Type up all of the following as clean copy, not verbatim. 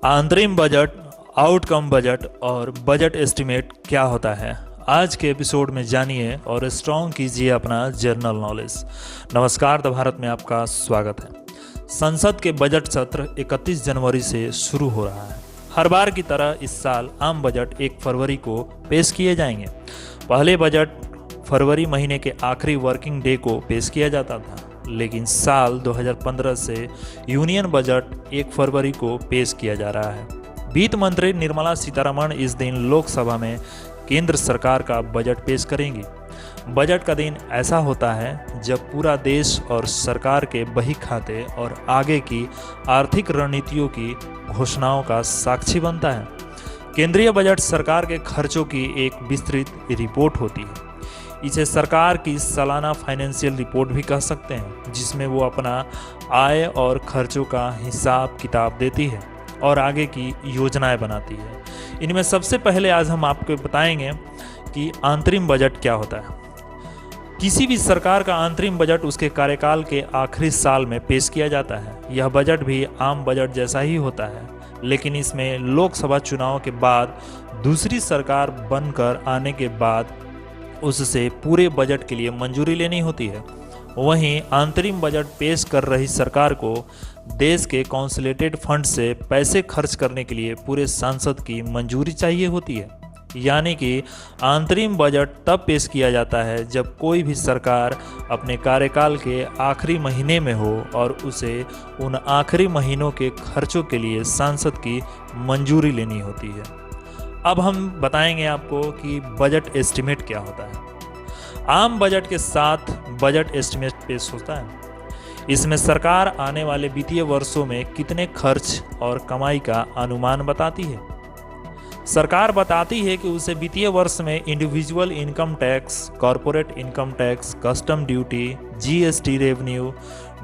अंतरिम budget, outcome budget और budget estimate क्या होता है, आज के एपिसोड में जानिए और स्ट्रॉन्ग कीजिए अपना जनरल नॉलेज। नमस्कार, द भारत में आपका स्वागत है। संसद के बजट सत्र 31 जनवरी से शुरू हो रहा है। हर बार की तरह इस साल आम बजट 1 फरवरी को पेश किए जाएंगे। पहले बजट फरवरी महीने के आखिरी वर्किंग डे को पेश किया जाता था, लेकिन साल 2015 से यूनियन बजट 1 फरवरी को पेश किया जा रहा है। वित्त मंत्री निर्मला सीतारमण इस दिन लोकसभा में केंद्र सरकार का बजट पेश करेंगी। बजट का दिन ऐसा होता है जब पूरा देश और सरकार के बही खाते और आगे की आर्थिक रणनीतियों की घोषणाओं का साक्षी बनता है। केंद्रीय बजट सरकार के खर्चों की एक विस्तृत रिपोर्ट होती है। इसे सरकार की सालाना फाइनेंशियल रिपोर्ट भी कह सकते हैं, जिसमें वो अपना आय और खर्चों का हिसाब किताब देती है और आगे की योजनाएं बनाती है। इनमें सबसे पहले आज हम आपको बताएंगे कि अंतरिम बजट क्या होता है। किसी भी सरकार का अंतरिम बजट उसके कार्यकाल के आखिरी साल में पेश किया जाता है। यह बजट भी आम बजट जैसा ही होता है, लेकिन इसमें लोकसभा चुनाव के बाद दूसरी सरकार बनकर आने के बाद उससे पूरे बजट के लिए मंजूरी लेनी होती है। वहीं अंतरिम बजट पेश कर रही सरकार को देश के कॉन्सोलिडेटेड फंड से पैसे खर्च करने के लिए पूरे सांसद की मंजूरी चाहिए होती है। यानी कि अंतरिम बजट तब पेश किया जाता है जब कोई भी सरकार अपने कार्यकाल के आखिरी महीने में हो और उसे उन आखिरी महीनों के खर्चों के लिए सांसद की मंजूरी लेनी होती है। अब हम बताएंगे आपको कि बजट एस्टीमेट क्या होता है। आम बजट के साथ बजट एस्टीमेट पेश होता है। इसमें सरकार आने वाले वित्तीय वर्षों में कितने खर्च और कमाई का अनुमान बताती है। सरकार बताती है कि उसे वित्तीय वर्ष में individual income tax, corporate income tax, custom duty, GST revenue,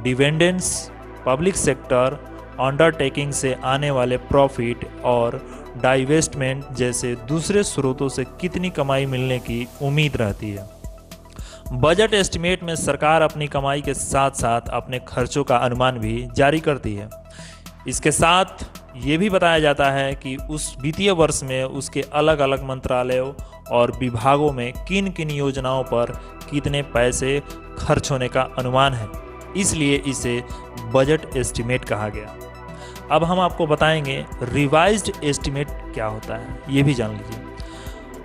dividends, public sector undertaking से आने वाले प्रॉफिट और डाइवेस्टमेंट जैसे दूसरे स्रोतों से कितनी कमाई मिलने की उम्मीद रहती है। बजट एस्टीमेट में सरकार अपनी कमाई के साथ साथ अपने खर्चों का अनुमान भी जारी करती है। इसके साथ ये भी बताया जाता है कि उस वित्तीय वर्ष में उसके अलग अलग मंत्रालयों और विभागों में किन किन योजनाओं पर कितने पैसे खर्च होने का अनुमान है, इसलिए इसे बजट एस्टीमेट कहा गया। अब हम आपको बताएंगे रिवाइज्ड एस्टीमेट क्या होता है, ये भी जान लीजिए।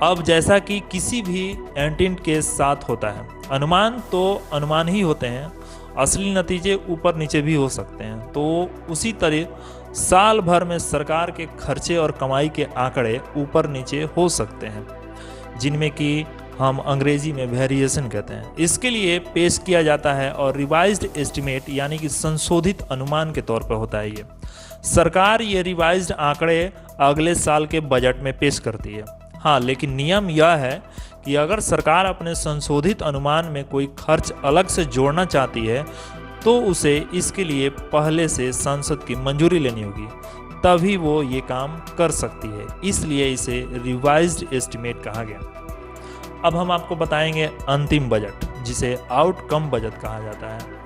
अब जैसा कि किसी भी एंटिट के साथ होता है, अनुमान तो अनुमान ही होते हैं, असली नतीजे ऊपर नीचे भी हो सकते हैं। तो उसी तरह साल भर में सरकार के खर्चे और कमाई के आंकड़े ऊपर नीचे हो सकते हैं, जिनमें कि हम अंग्रेजी में वेरिएशन कहते हैं। इसके लिए पेश किया जाता है और रिवाइज्ड एस्टीमेट यानी कि संशोधित अनुमान के तौर पर होता है। ये सरकार ये रिवाइज्ड आंकड़े अगले साल के बजट में पेश करती है। हाँ, लेकिन नियम यह है कि अगर सरकार अपने संशोधित अनुमान में कोई खर्च अलग से जोड़ना चाहती है तो उसे इसके लिए पहले से संसद की मंजूरी लेनी होगी, तभी वो ये काम कर सकती है। इसलिए इसे रिवाइज्ड एस्टीमेट कहा गया। अब हम आपको बताएंगे अंतिम बजट, जिसे आउटकम बजट कहा जाता है।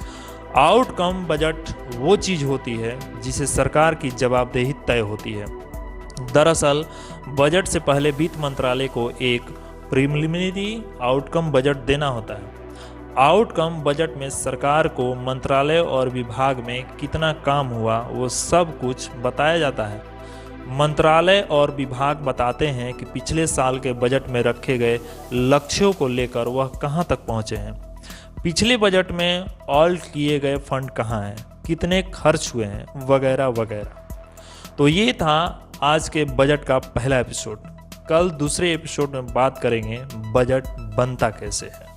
आउटकम बजट वो चीज़ होती है जिसे सरकार की जवाबदेही तय होती है। दरअसल बजट से पहले वित्त मंत्रालय को एक प्रीलिमिनरी आउटकम बजट देना होता है। आउटकम बजट में सरकार को मंत्रालय और विभाग में कितना काम हुआ वो सब कुछ बताया जाता है। मंत्रालय और विभाग बताते हैं कि पिछले साल के बजट में रखे गए लक्ष्यों को लेकर वह कहां तक पहुंचे हैं। पिछले बजट में ऑल्ट किए गए फंड कहां हैं, कितने खर्च हुए हैं, वगैरह वगैरह। तो ये था आज के बजट का पहला एपिसोड। कल दूसरे एपिसोड में बात करेंगे बजट बनता कैसे है।